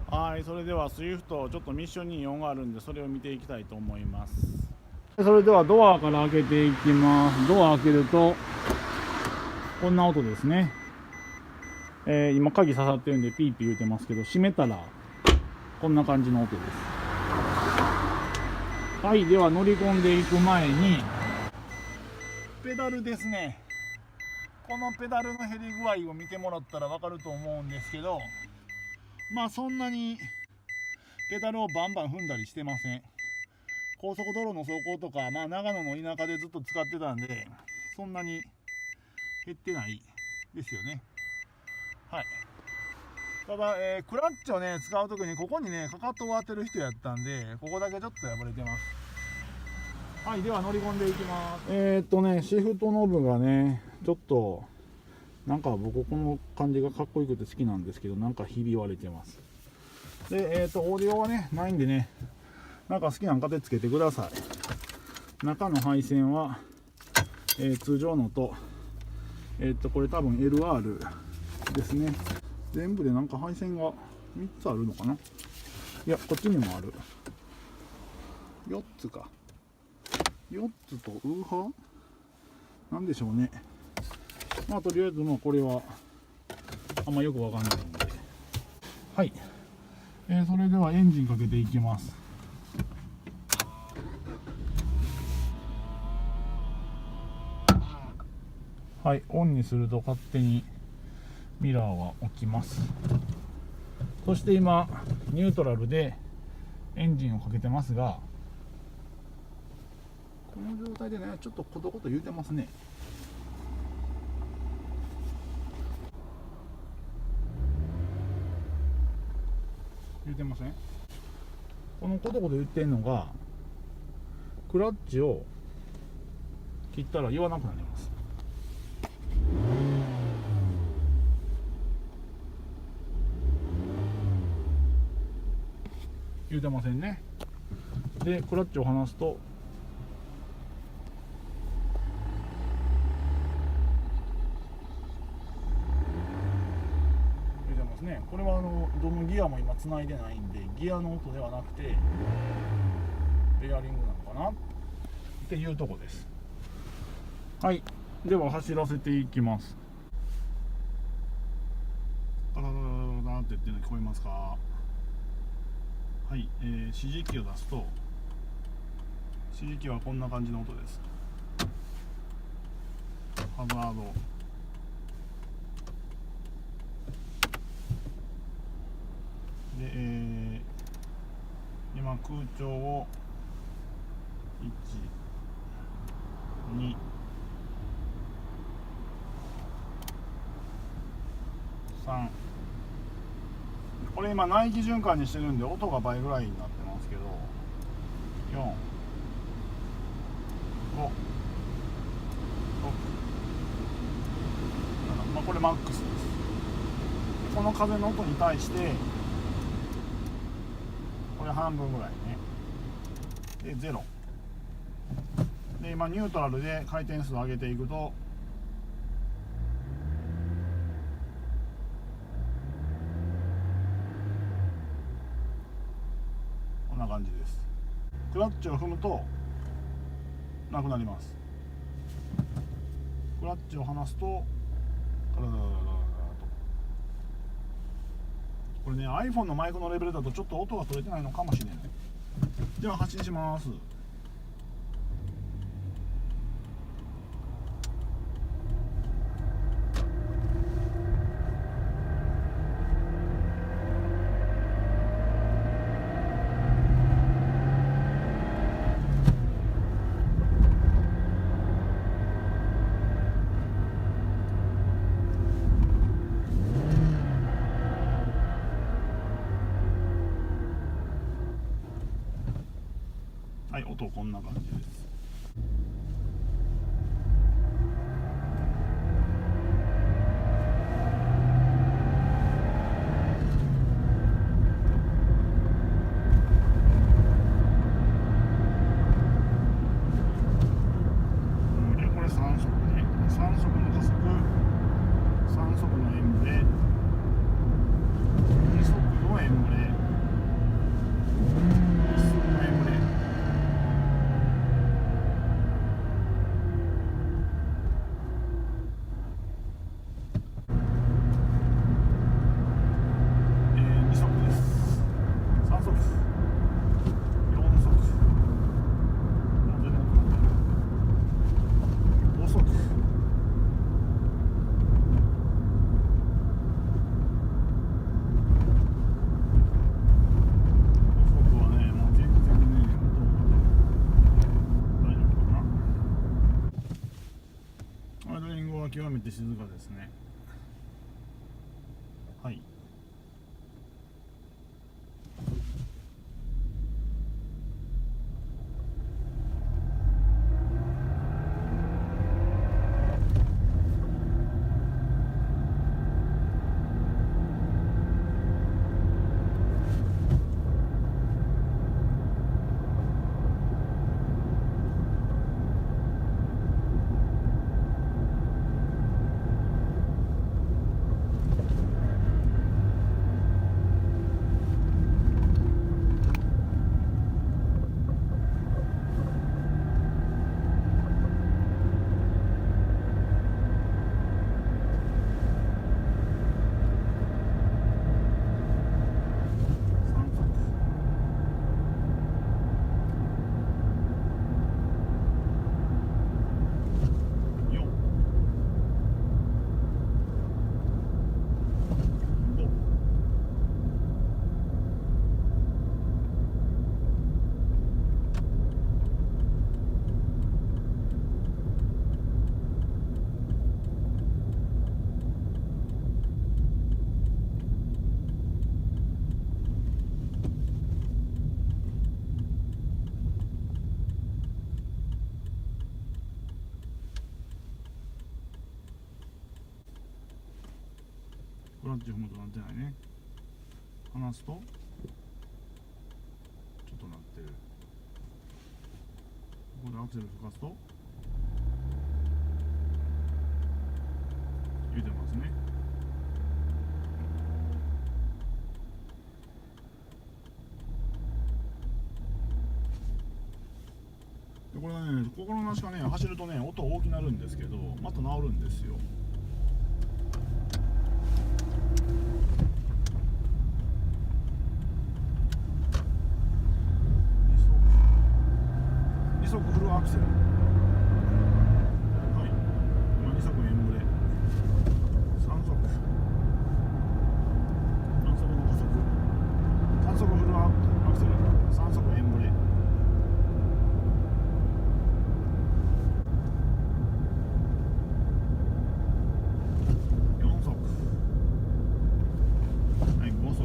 はい、それではスイフトちょっとミッション24があるんで、それを見ていきたいと思います。それではドアから開けていきます。ドア開けるとこんな音ですね。今鍵刺さってるんでピーピー言うてますけど、閉めたらこんな感じの音です。はい、では乗り込んでいく前にペダルですね。このペダルの減り具合を見てもらったら分かると思うんですけど、まあそんなにペダルをバンバン踏んだりしてません。高速道路の走行とか、まあ長野の田舎でずっと使ってたんで、そんなに減ってないですよね。はい。ただ、クラッチをね、使うときにここにね、かかとを当てる人やったんで、ここだけちょっと破れてます。はい、では乗り込んでいきます。シフトノブがね、ちょっと、なんか僕この感じがかっこよくて好きなんですけど、なんかひび割れてます。で、オーディオはね、ないんでね、なんか好きなのでつけてください。中の配線は、通常のと、これ多分 LR ですね。全部でなんか配線が3つあるのかな。いや、こっちにもある。4つか。4つとウーハーなんでしょうね。まあとりあえずもうこれはあんまよくわかんないんで。はい。それではエンジンかけていきます。はい、オンにすると勝手にミラーは起きます。そして今ニュートラルでエンジンをかけてますが、この状態でね、ちょっとコトコト言うてますね。言うてません？このコトコト言ってんのが、クラッチを切ったら言わなくなります。言うてませんね。で、クラッチを離すと言うてますね。これはどのギアも今つないでないんで、ギアの音ではなくてベアリングなのかなっていうとこです。はい、では走らせていきます。ガラガラガラガラって言ってるの聞こえますか？はい、指示器を出すと、指示器はこんな感じの音です。ハザード、で、今空調を1、2、3、これ今内気循環にしてるんで音が倍ぐらいになってますけど、4、5、6、7、まあこれマックスです。この風の音に対してこれ半分ぐらいね。で0で、今ニュートラルで回転数を上げていくと、こんな感じです。クラッチを踏むとなくなります。クラッチを離すとガラガラガラガラと。これね、 iPhone のマイクのレベルだとちょっと音が取れてないのかもしれない。では発信します。はい、音こんな感じです。これ3速ね。3速の加速、3速の M ブレ、2速の M ブレ。めて静かですね。はい。クラッチ踏むとなってないね。離すとちょっとなってる。ここでアクセル吹かすと言うてますね。でこれね、心なしかね、走るとね、音大きなるんですけど、また治るんですよ。2速フルアクセル。はい、今2速エンブレ、3速3速の加速、3速フルアクセル、3速エンブレ、4速、はい、5速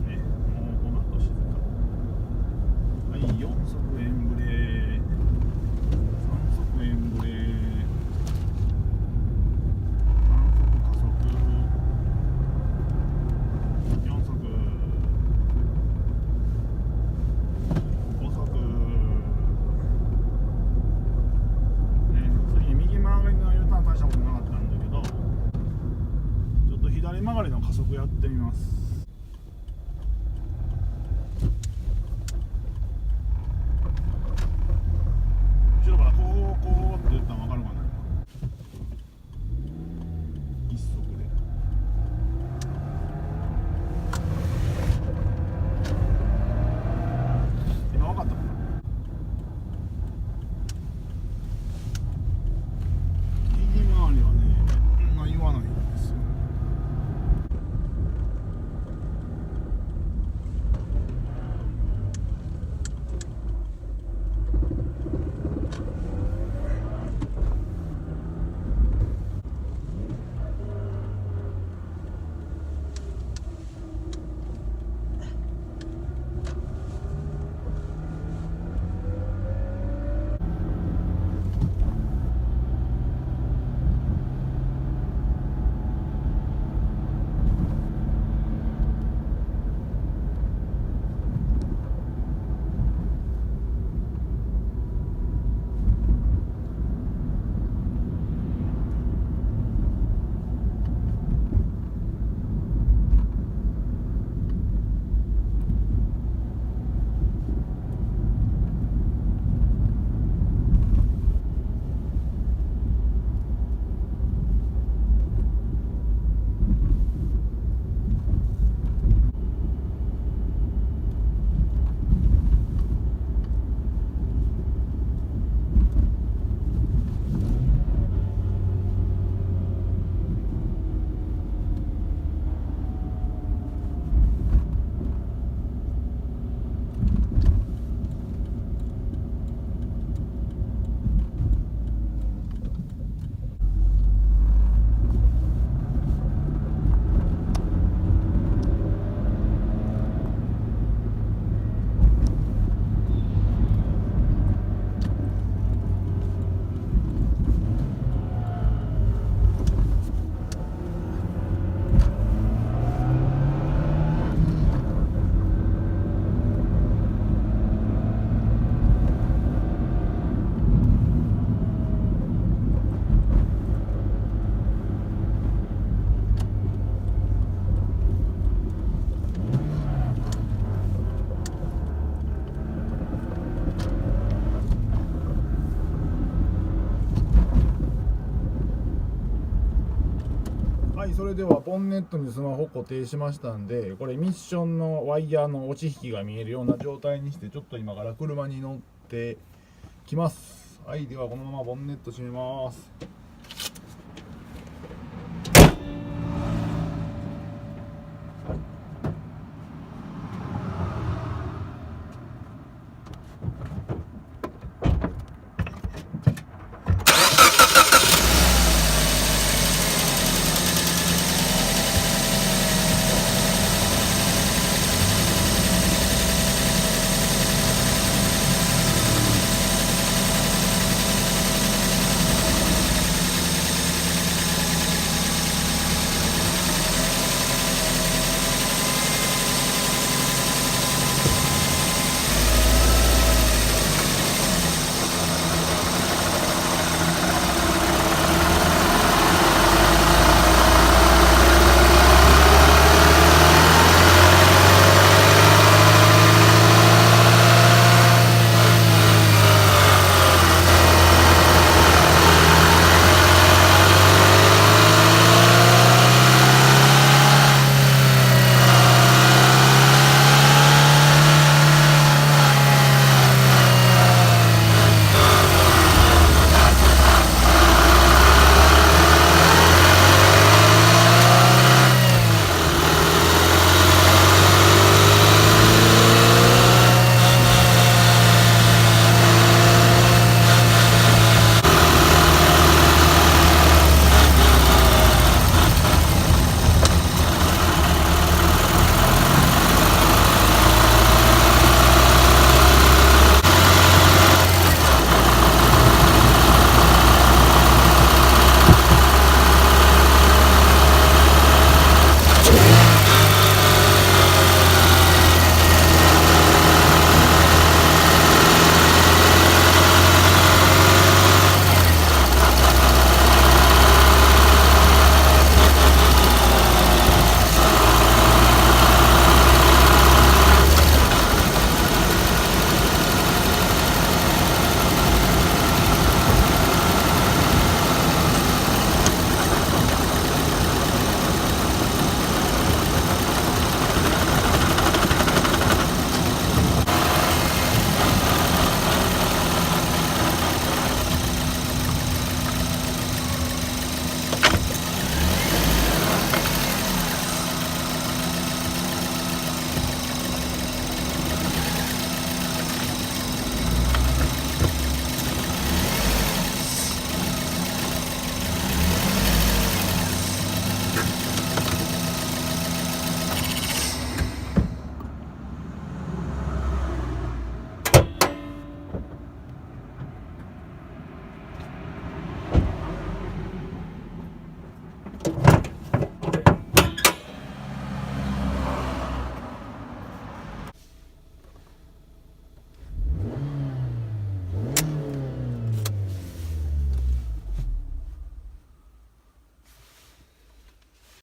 ね、もうこの後静か。はい、4速エンブレー、3速エンブレー、3速加速、4速、5速、ね、次右曲がりの U ターン大したことなかったんだけど、ちょっと左曲がりの加速やってみます。後ろからこうって言ったら分かるかな。一速で今分かったかな。右回りはね、そんな言わないんですよ。ではボンネットにスマホ固定しましたんで、これミッションのワイヤーの落ち引きが見えるような状態にして、ちょっと今から車に乗ってきます。はい、ではこのままボンネット閉めます。